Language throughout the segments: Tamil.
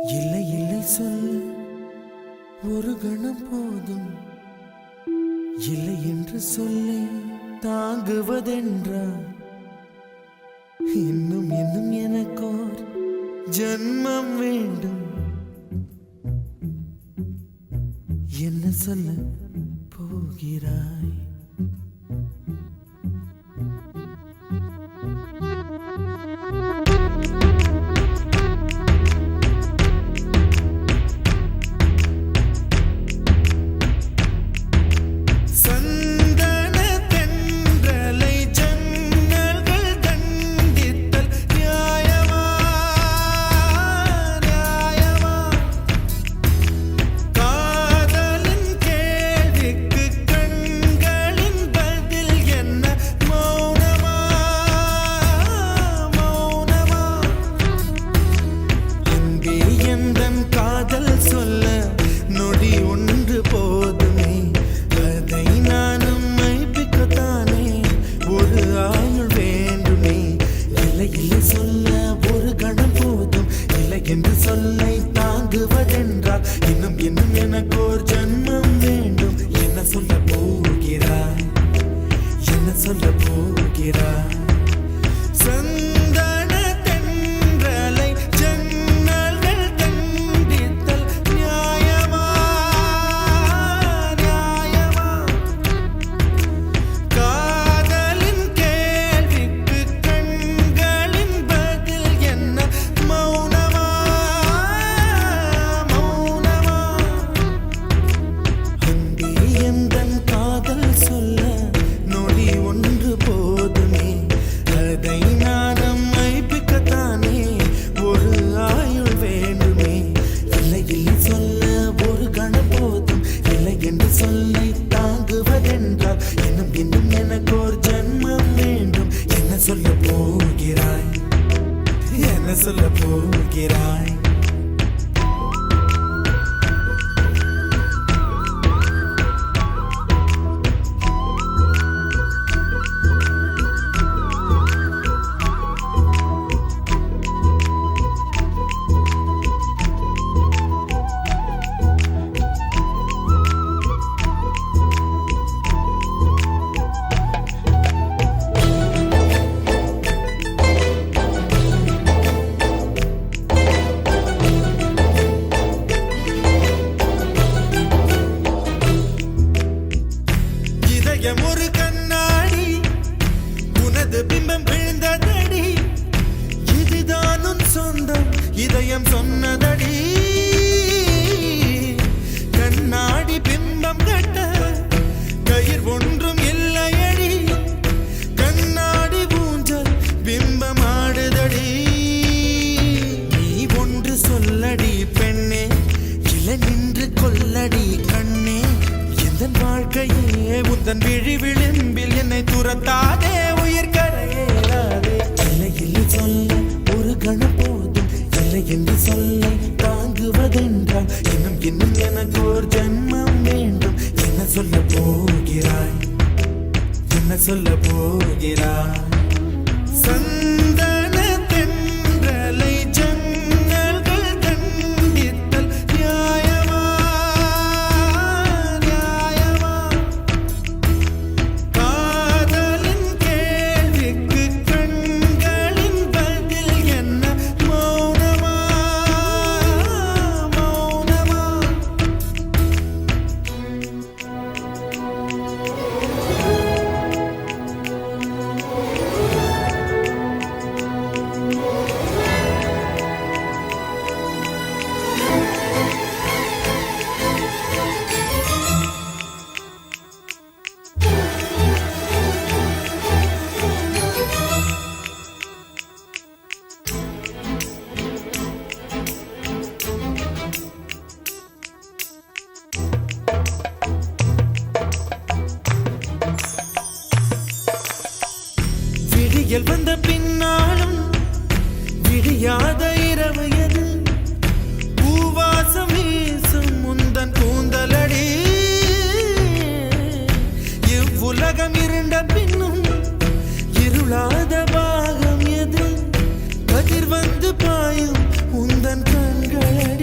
இல்லை இல்லை சொல்ல ஒரு கணம் போதும், இல்லை என்று சொல்லை தாங்குவதென்றா? இன்னும் இன்னும் எனக்கோர் ஜன்மம் வேண்டும். என்ன சொல்ல போகிறாய்? என்று சொல்லை தாங்குவதென்றால் இன்னும் இன்னும் எனக்கோர் ஜன்மம் வேண்டும். என்ன சொல்ல போகிறாய்? என்ன சொல்ல போகிறாய்? சந்தன தென்றலை ஜன்னல்கள் கண்டித்தல் நியாயமா நியாயமா? காதலின் கேள்விக்கு கண்களின் பதில் என்ன? மௌனமா மௌனமா? அன்பே எந்தன் காதல் சொல்ல நொடி ஒன்று போதுமே, அதை நானும் மைப்பிக்கத்தானே ஒரு ஆயுள் வேண்டுமே. இல்லை இல்லை சொல்ல ஒரு கணம் போதும், இல்லை என்று சொல்லை தாங்குவதென்றால் இன்னும் இன்னும் எனக்கோர் ஜன்மம் வேண்டும். என்ன சொல்ல போகிறாய்? என்ன சொல்ல போகிறாய்? ஒரு கண்ணாடி உனது பிம்பம் விழுந்ததடி, இதுதான் உன் சொந்தம் இதயம் சொன்னதடி. கண்ணாடி பிம்பம் கட்ட கயிர் ஒன்றும் இல்லையடி, கண்ணாடி ஊஞ்சல் பிம்பம் ஆடுதடி. நீ ஒன்று சொல்லடி பெண்ணே, இல நின்று கொல்லடி கண்ணே. எந்தன் வாழ்க்கையே உந்தன் விழி விளிம்பில் என்னை துரத்தாதே, உயிர் கரையேறாதே. இல்லை இல்லை சொல்ல ஒரு கணம் போதும், இல்லை என்று சொல்லை தாங்குவதென்றால் இன்னும் இன்னும் எனக்கு ஒரு ஜன்மம் வேண்டும். என்ன சொல்ல போகிறாய்? என்ன சொல்ல போகிறாய்? சந்தன தென்றலை ஜன்னல்கள் கண்டித்தல் நியாயமா நியாயமா? காதலின் கேள்விக்கு கண்களின் பதில் என்ன? மௌனமா மௌனமா? விடியல் வந்த பின்னாலும் விடியாத இரவு எது? பூவாசம் வீசும் முந்தன் கூந்தலடி. இவ்வுலகம் இருண்ட பின்னும் இருளாத பாகம் எது? கதிர் வந்து பாயும் உந்தன் கண்களடி.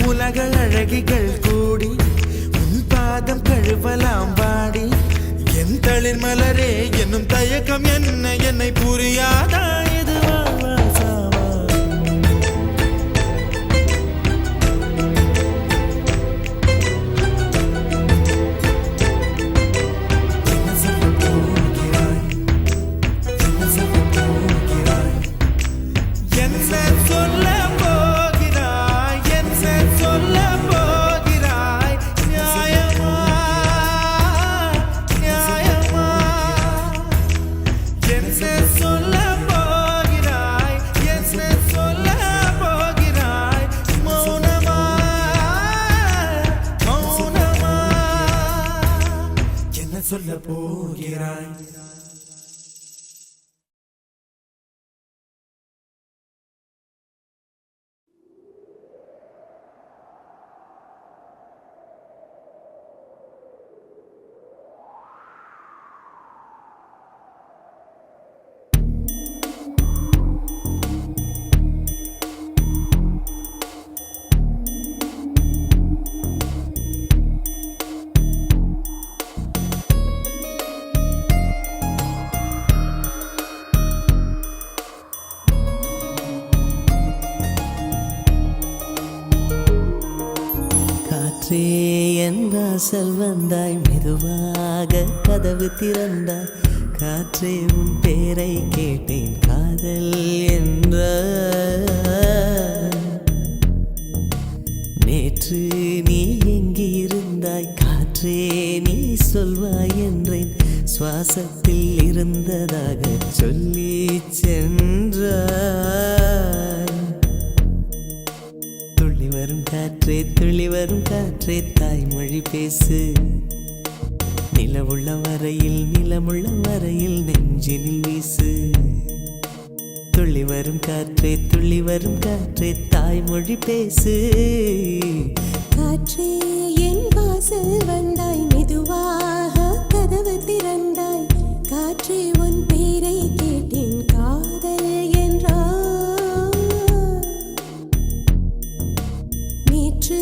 உலக அழகிகள் கூடி உன் பாதம் கழுவலாம் வாடி என் தளிர் மலரே என்னும் தயக்கம் என்ன என்னை புரியாதா இது வாழ்வாசாவா சொல்ல போகிறாய் காற்றே என் வாசல் வந்தாய் மெதுவாக கதவு திறந்தாய் காற்றே உன் பேரை கேட்டேன் காதல் என்ற நேற்று நீ எங்கே இருந்தாய் காற்றே நீ சொல்வாய் என்றேன் சுவாசத்தில் இருந்ததாக சொல்லி சென்றாய் துள்ளி வரும் காற்றே தாய்மொழி பேசு நிலமுள்ள வரையில் நெஞ்சினில் வீசு துள்ளி வரும் காற்றே தாய்மொழி பேசு காற்றே என் வாசல் வந்தாய் மெதுவாக கதவு திறந்தாய் காற்றே உன் பேரை கேட்டேன் காதல் என்றாய் நேற்று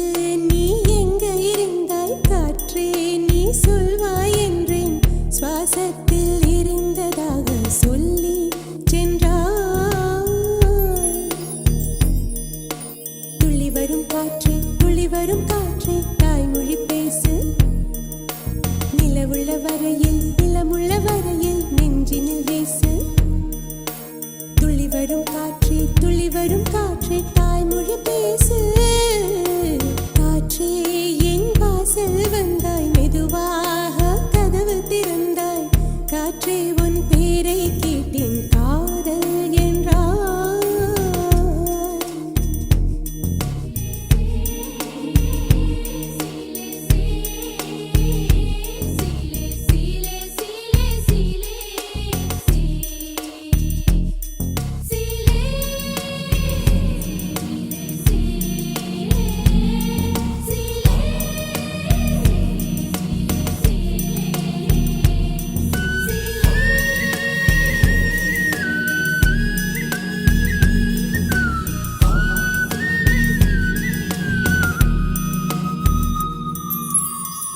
நீ எங்க இருந்தாய் காற்றே நீ சொல்வாய் என்றேன் சுவாசத்தில் இருந்ததாக சொல்லி சென்றாய் துள்ளி வரும் காற்றே தாய்மொழி பேசு நிலமுள்ள வரையில் நெஞ்சினில் வீசு துள்ளி வரும் காற்றே தாய்மொழி பேசு காற்றே என் வாசல் வந்தாய் மெதுவாக கதவு திறந்தாய் காற்றே உன் பேரை கேட்டேன் காதல் என்றாய்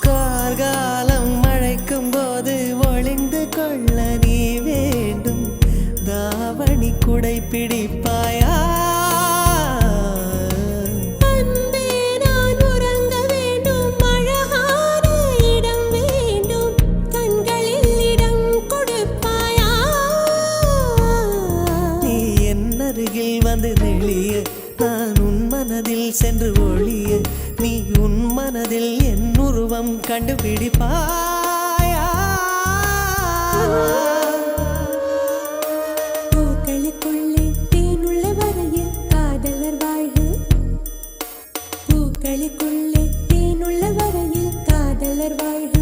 கார்காலம் மழைக்கும் போது ஒளிந்து கொள்ள நீ வேண்டும் தாவணி குடை பிடிப்பாயா அன்பே நான் உறங்க வேண்டும் அழகான இடம் வேண்டும் கண்களில் இடம் கொடுப்பாயா நீ என் அருகில் வந்து நெளிய நான் உன் மனதில் சென்று ஒளிய நீ உன் மனதில் என் உருவம் கண்டுபிடிப்பாயா பூக்களுக்குள்ளே தேனுள்ள வரையில் காதலர் வாழ்க பூக்களுக்குள்ளே தேனுள்ள வரையில் காதலர் வாழ்க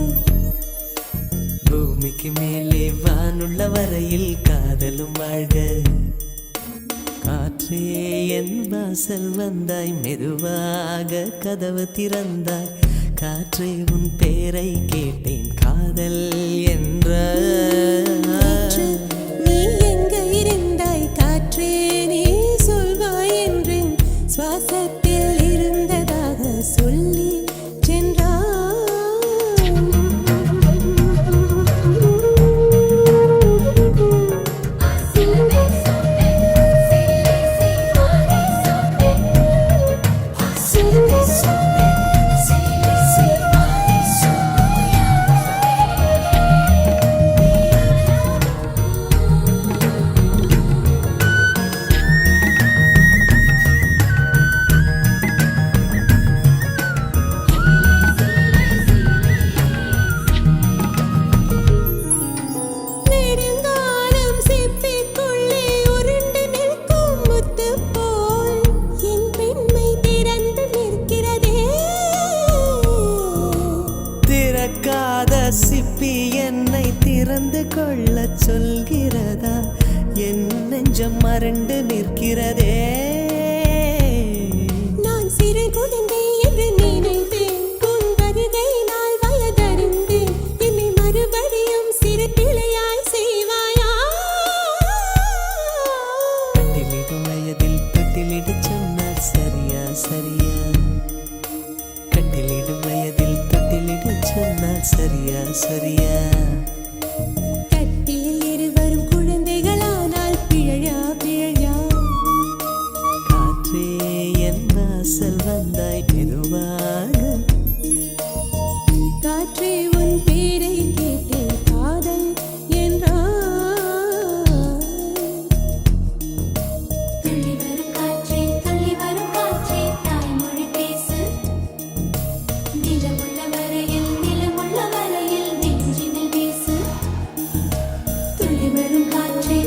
பூமிக்கு மேலே வானுள்ள வரையில் காதலும் வாழ்க காற்றே என் வாசல் வந்தாய் மெதுவாக கதவு திறந்தாய் காற்றே உன் பேரை கேட்டேன் காதல் என்ற நேற்று நீ எங்க இருந்தாய் காற்றே நீ சொல்வாய் என்றேன் சுவாசத்தில் இருந்ததாக மெதுவாய் மெதுவாக. காற்றே உன் பேரை கேட்டு காதல் என்றாய். துள்ளி வரும் காற்றே தாய்மொழி பேசு. நிலமுள்ள வரையில் நெஞ்சினில் வீசு. துள்ளி வரும் காற்றே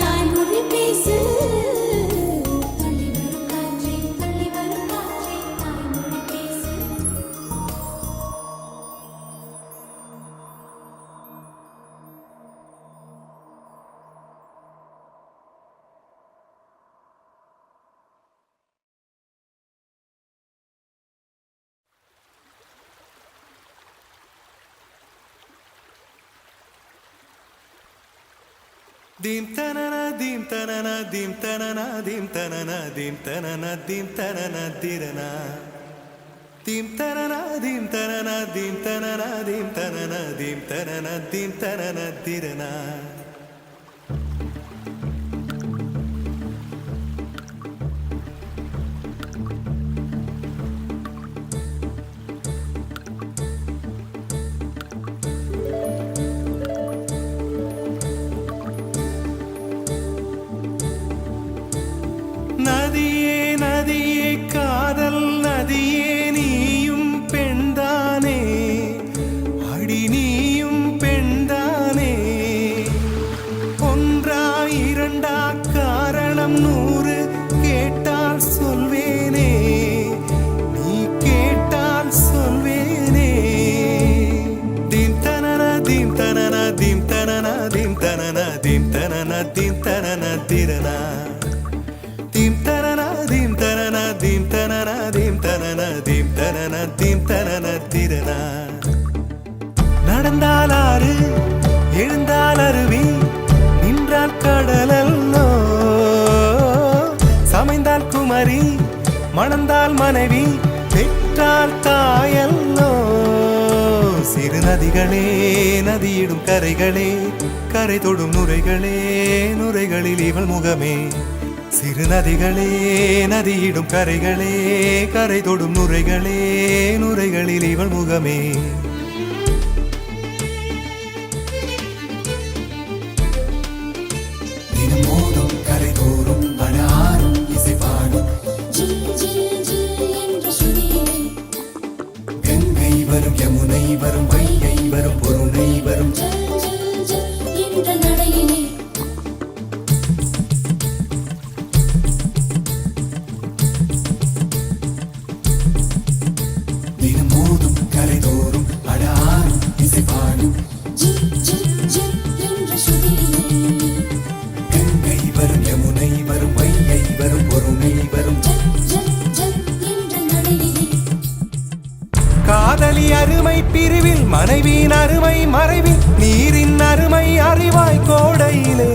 தாய்மொழி பேசு. துள்ளி வரும் காற்றே தாய்மொழி பேசு. Dim tanana dim tanana dim tanana dim tanana dim tanana dim tanana dirana. Dim tanana dim tanana dim tanana dim tanana dim tanana dim tanana dirana. நதியே நதியே காதல் நதியே நீயும் பெண்தானே அடி நீயும் பெண்தானே ஒன்றா இரண்டா காரணம் 100 கேட்டால் சொல்வேனே நீ கேட்டால் சொல்வேனே தீம் தனன தீம் தனன தீம் தனன தீம் தனன தீம் தனன தீம் தனன திரனா தீம் தனன தீம் தனன தீம் தனன தீம் தனன தீம் தனன தீம் தனன திரனா. நடந்தால் ஆறு எழுந்தால் அருவி நின்றால் கடலல்லோ சமைந்தால் குமரி மணந்தால் மனைவி பெற்றால் தாயல்லோ. சிறு நதிகளே நதியிடும் கரைகளே கரை தொடும் நுரைகளே நுரைகளில் இவள் முகமே. சிறு நதிகளே நதியிடும் கரைகளே கரை தொடும் நுரைகளே நுரைகளில் இவள் முகமே. தினமோதும் கரை தோறும் அடாரும் இசைப்பாடும் கங்கை வரும் யமுனை வரும் வைகை வரும் பொருணை வரும் தினமோதும் கரை தோறும் அடாரும் இசைப்பாடும் கங்கை வரும் யமுனை வரும் வைகை வரும் பொருணை வரும். காதலி அருமை பிரிவில் மனைவியின் அருமை மறைவில் நீரின் அருமை அறிவாய் கோடையிலே.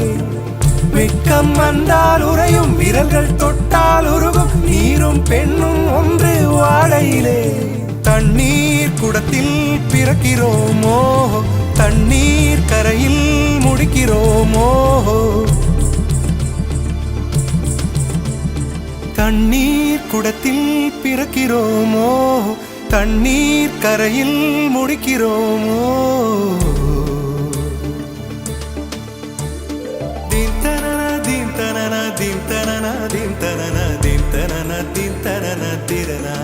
வெட்கம் வந்தால் உறையும் விரல்கள் தொட்டால் உருகும் நீரும் பெண்ணும் ஒன்று வாழையிலே. தண்ணீர் குடத்தில் பிறக்கிறோமோ தண்ணீர் கரையில் முடிக்கிறோமோ. தண்ணீர் குடத்தில் பிறக்கிறோமோ தண்ணீர் கரையில் முடிக்கிறோமோ. தீம் தனன தீம் தனன தீம் தனன தீம் தனன தீம் தனன தீம் தனன திரனா.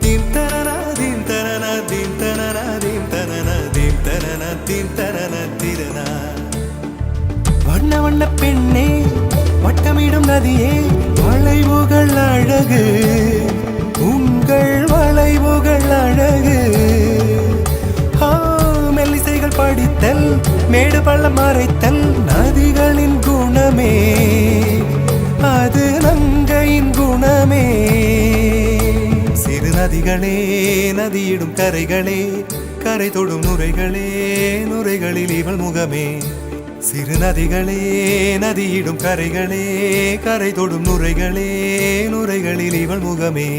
தீம் தனன தீம் தனன தீம் தனன தீம் தனன தீம் தனன தீம் தனன திரனா. வண்ண வண்ண பெண்ணே வட்டமிடும் நதியே வளைவுகள் அழகு உங்கள் வளைவுகள் அழகு. மெல்லிசைகள் படித்தல் மேடு பள்ளம் மறைத்தல் நதிகளின் குணமே அது நங்கையின் குணமே. சிறு நதிகளே நதியிடும் கரைகளே கரை தொடும் நுரைகளே நுரைகளில் இவள் முகமே. சிறு நதிகளே நதியிடும் கரைகளே கரை தொடும் நுரைகளே நுரைகளில் இவள் முகமே.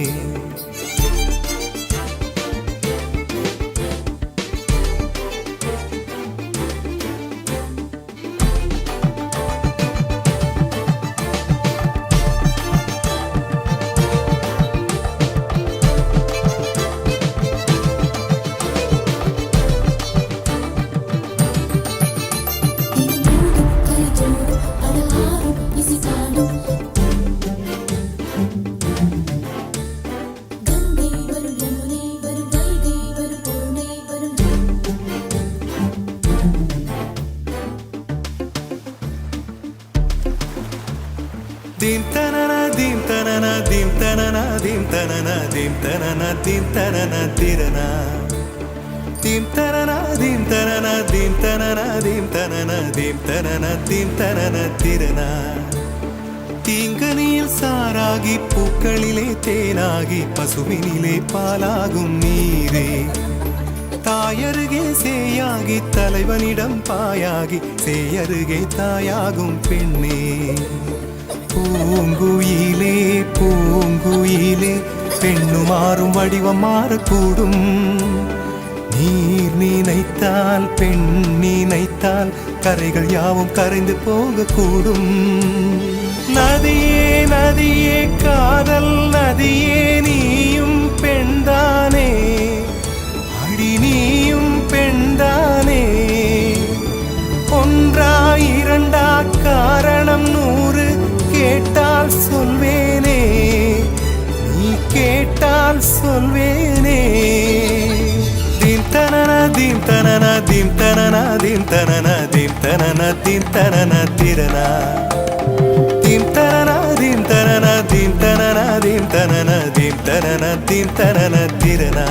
தீம் தனன தீம் தனன தீம் தனன தீம் தனன தீம் தனன தீம் தனன திரனா தீம் தனன தீம் தனன தீம் தனன தீம் தனன தீம் தனன தீம் தனன திரனா தீங்கனியில் சாராகி பூக்களிலே தேனாகி பசுவினிலே பாலாகும் நீரே தாயருகே சேயாகி தலைவனிடம் பாயாகி சேயருகே தாயாகும் பெண்ணே பூங்குயிலே பூங்குயிலே பெண்ணுமாறும் வடிவம் மாறக்கூடும் நீர் நினைத்தால் பெண் நினைத்தால் கரைகள் யாவும் கரைந்து போகக்கூடும் நதியே நதியே காதல் நதியே நீயும் பெண்தானே அடி நீயும் பெண்தானே ஒன்றா இரண்டா காரணம் 100 கேட்டால் சொல்வேனே நீ கேட்டால் சொல்வேனே தீம் தனன தீம் தனன தீம் தனன தீம் தனன தீம் தனன தீம் தனன திரனா தீம் தனன தீம் தனன தீம் தனன தீம் தனன தீம் தனன தீம் தனன திரனா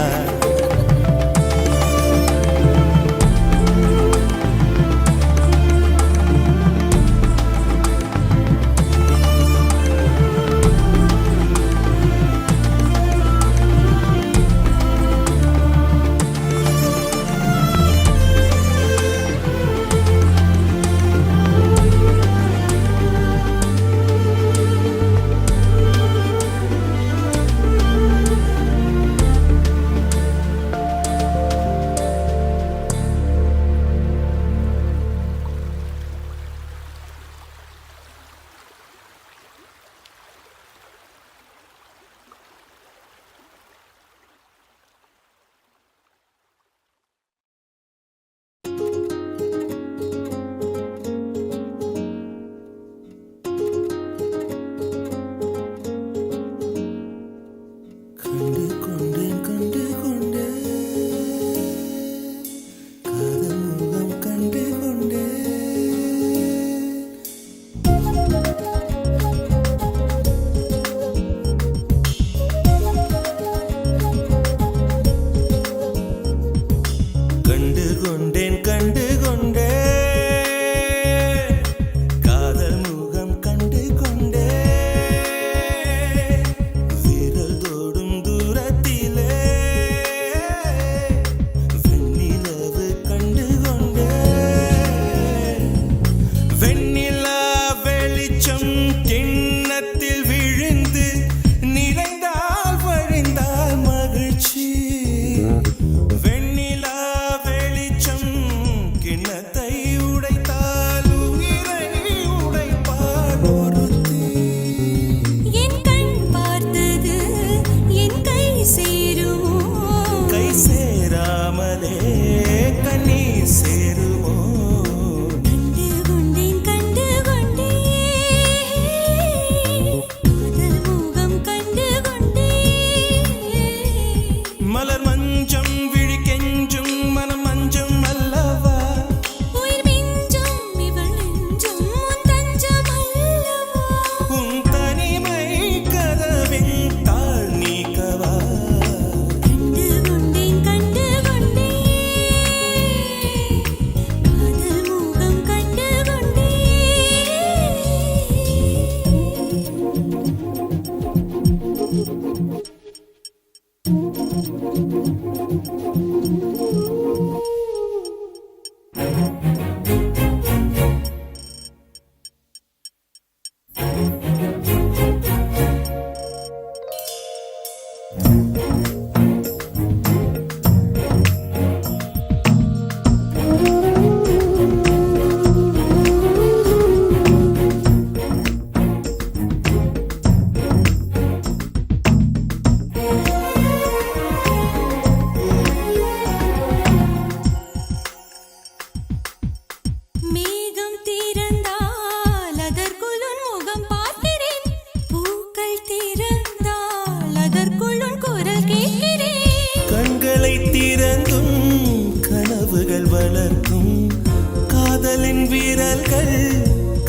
காதலின் வீரர்கள்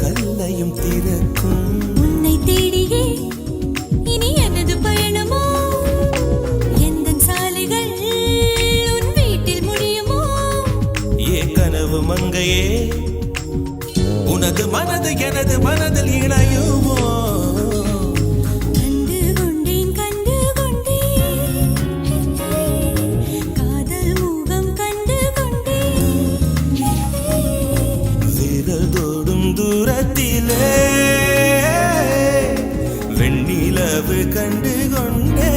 கல்லையும் திறக்கும். உன்னை தேடி எனது மனதில் இணையுமோ கண்டு கொண்டேன் காதல் முகம் கண்டு கொண்டேன் விரல் தொடும் தூரத்திலே வெண்ணிலவு கண்டு கொண்டே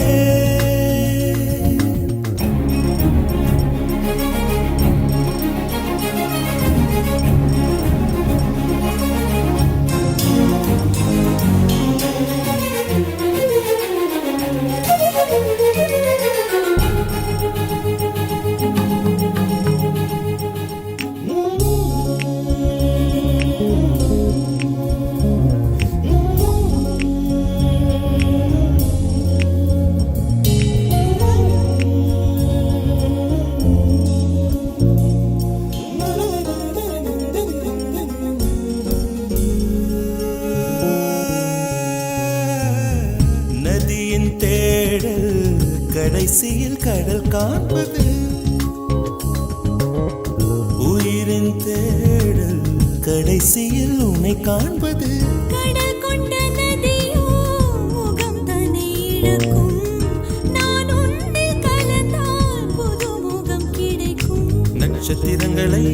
நதியின் தேடல் கடைசியில் கடல் காண்பது உயிரின் தேடல் கடைசியில் உன்னை காண்பது கடல் கொண்ட நதியோ முகம் தன்னை இழக்கும் நான் உன்னில் கலந்தால் புது முகம் கிடைக்கும் நட்சத்திரங்களை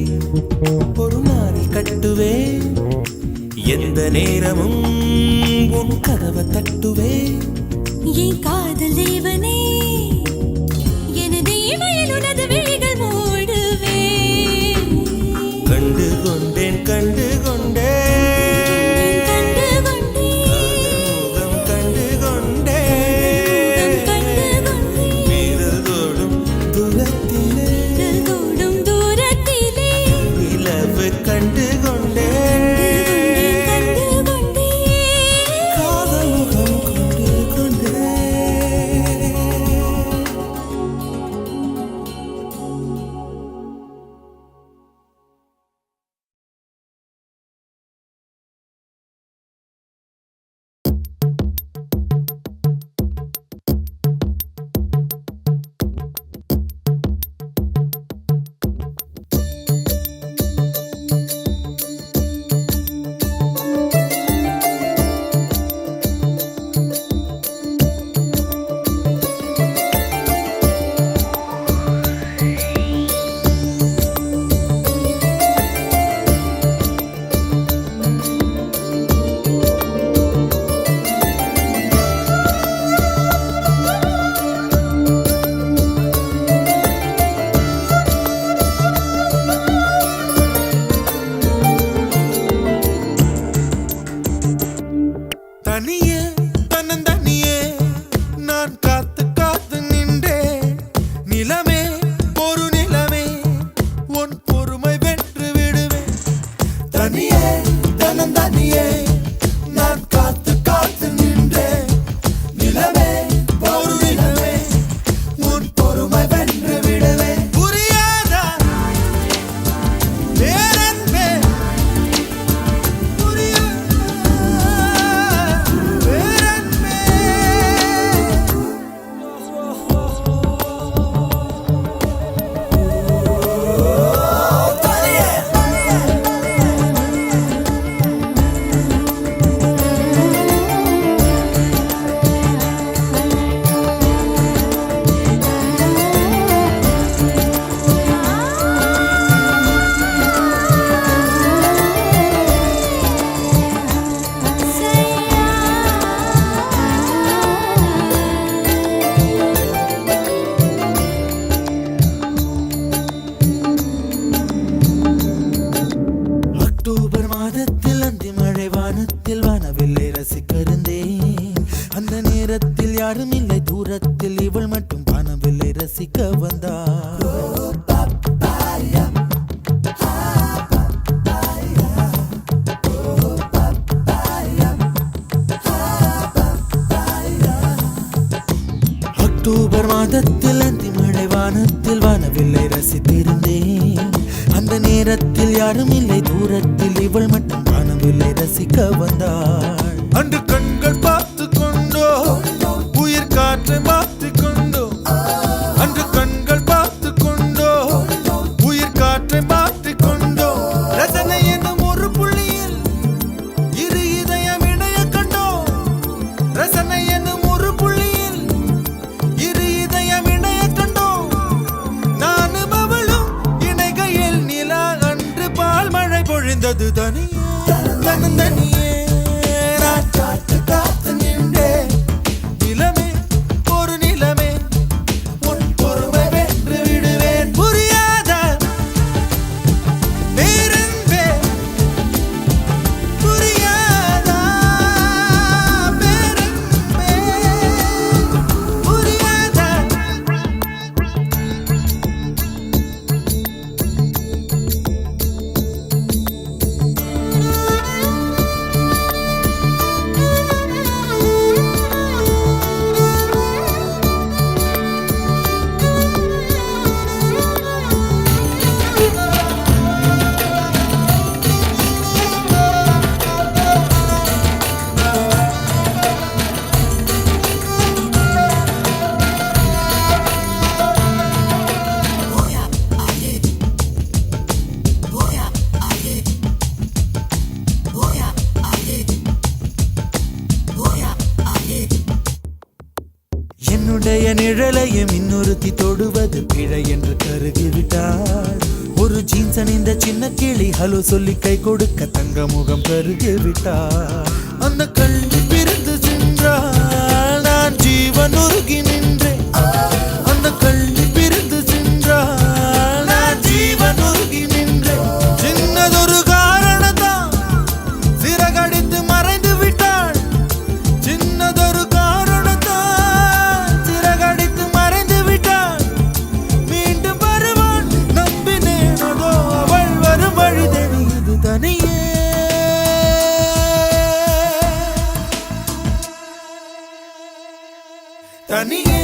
ஒரு நாளில் கட்டுவேன் எந்த நேரமும் உன் கதவை தட்டுவேன் என் காதல் தேவனே எனது இமையில் உனது விழிகள் மூடுவே கண்டு கொண்டேன் கண்டு கொண்டேன் கண்டு கொண்டேன் முகம் கண்டு கொண்டேன் கண்டு கொண்டேன் விரல் தொடும் தூரத்திலே விரல் தொடும் தூரத்திலே நிலவு கண்டு கொண்டேன் கண்டு கொண்டேன் காதல் முகம் கண்டு கொண்டேன் தனியே தன்னந்தனியே நான் காத்து காத்து நின்றேன் நிலமே ஒரு நிலமே உன் பொறுமை வென்று விடுவேன் தனியே தன்னந்தனியே நான் காத்து காத்து நின்றேன் நிலமே ஒரு நிலமே உன் பொறுமை வென்று விடுவேன் புரியாதா பேரன்பே அக்டோபர் மாதத்தில் அந்தி மழை வானத்தில் வானவில்லை ரசிக்க இருந்தேன் அந்த நேரத்தில் யாரும் இல்லை தூரத்தில் இவள் மட்டும் வானவில்லை ரசிக்க வந்தாள் அக்டோபர் மாதத்தில் அந்தி மழை வானத்தில் வானவில்லை ரசித்திருந்தேன் அந்த நேரத்தில் யாரும் இல்லை தூரத்தில் இவள் மட்டும் வானவில்லை ரசிக்க வந்தாள் அன்று கண்கள் பார்த்து கொண்டோ உயிர் காற்றை மாற்றிக் கொண்டோ அன்று கண்கள் பார்த்து கொண்டோ உயிர் காற்றை மாற்றிக் கொண்டோ ரசனை என்னும் ஒரு புள்ளியில் என்னுடைய நிழலையும் இன்னொருத்தி தொடுவது பிழை என்று கருகிவிட்டாள். ஒரு ஜீன்ஸ் அணிந்த சின்ன கிளி ஹலோ சொல்லி கை கொடுக்க தங்க முகம் கருகிவிட்டாள். அந்த கல்வி பிரிந்து சென்றால் நான் ஜீவன் உருகி நின்றேன். அந்த கல்வி பிரிந்து சென்றால் நான் ஜீவன் உருகி நின்றேன். சின்னதொரு காரணத்தான் சிறகடித்து மறைந்து விட்டாள். சின்னதொரு காரணத்தான் சிறகடித்து மறைந்து விட்டாள். மீண்டும் வருவாள் நம்பினேனதோ அவள் வரும் வழி தெரியுது தனியே. தனியே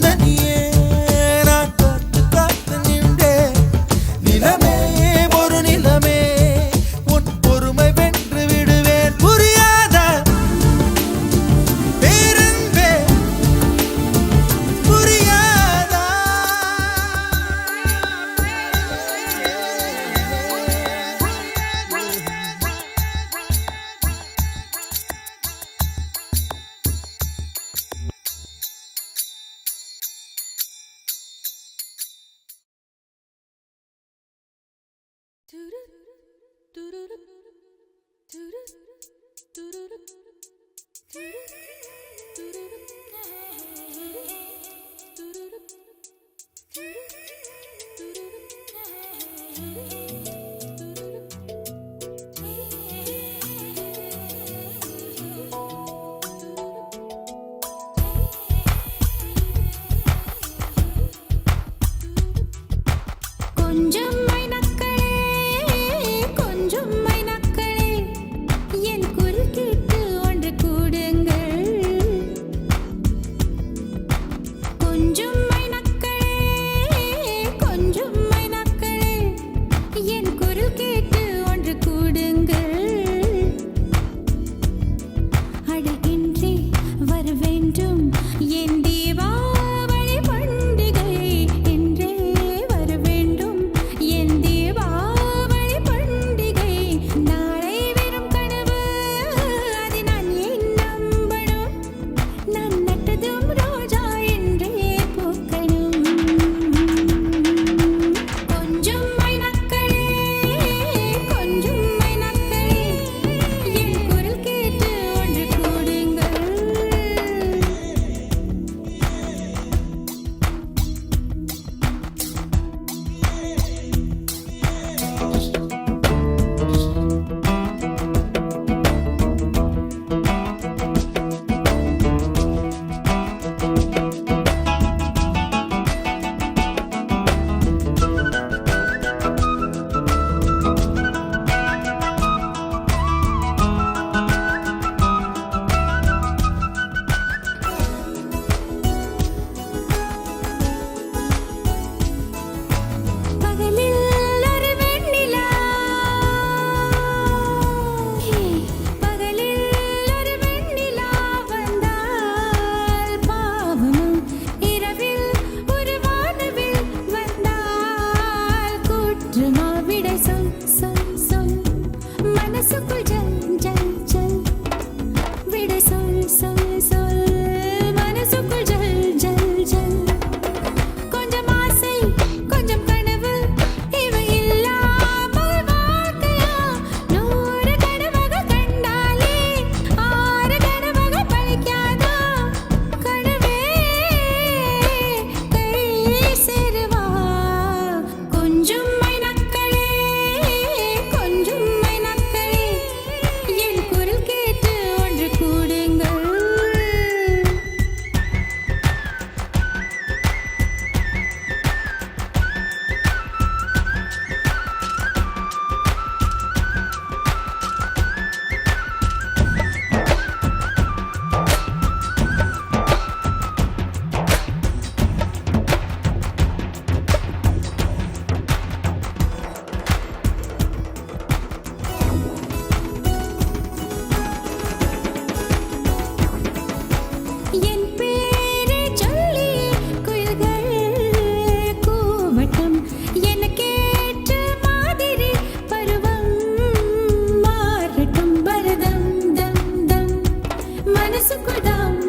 தனியே நான் காத்து காத்து நின்றேன். நிலமே ஒரு நிலமே உன் பொறுமை வென்று விடுவேன். புரியாத பேரன்பே புரியாதா. கொஞ்சம் மைனக்களே, கொஞ்சம் மைனக்களே, என் குரல் கேட்டு ஒன்று கூடுங்கள். கொஞ்சம் மைனக்களே, கொஞ்சம் மைனக்களே, என் குரல் கேட்டு ஒன்று கூடுங்கள். அட இன்றே வர வேண்டும் என் தீபாவளி பண்டிகை. இன்றே வர வேண்டும் என் தீபாவளி பண்டிகை. நாளை வெறும் கனவு, அதை நான் ஏன் நம்பணும்? நான் நட்டதும் ரோஜா என்றே பூக்கணும். கொஞ்சம் மைனக்களே, கொஞ்சம் மைனக்களே, என் குரல் கேட்டு ஒன்று கூடுங்கள். பகலில் ஒரு வெண்ணிலா, பகலில் ஒரு வெண்ணிலா வந்தால் பாவமா? இரவில் ஒரு வானவில் வந்தால் குற்றமா? விடை சொல் சொல் சொல், மனசுக்குள் ஜல் ஜல் ஜல். விடை சொல் சொல் சொல், மனசுக்குள் ஜல் ஜல் ஜல். கொஞ்சம் ஆசை கொஞ்சம் கனவு, இவை இல்லாமல் வாழ்க்கையா? 100 கனவுகள் கண்டாலே 6 கனவுகள் பலிக்காதா? கனவே கை சேருவா? கொஞ்சம் மைனக்களே, கொஞ்சம் மைனக்களே, என் குரல் கேட்டு ஒன்று கூடுங்கள். என் பேரை சொல்லி குயில்கள் கூவட்டும். எனக்கேற்ற மாதிரி பருவம் மாறட்டும். பரதம் தம் தம், மனசுக்குள் தம்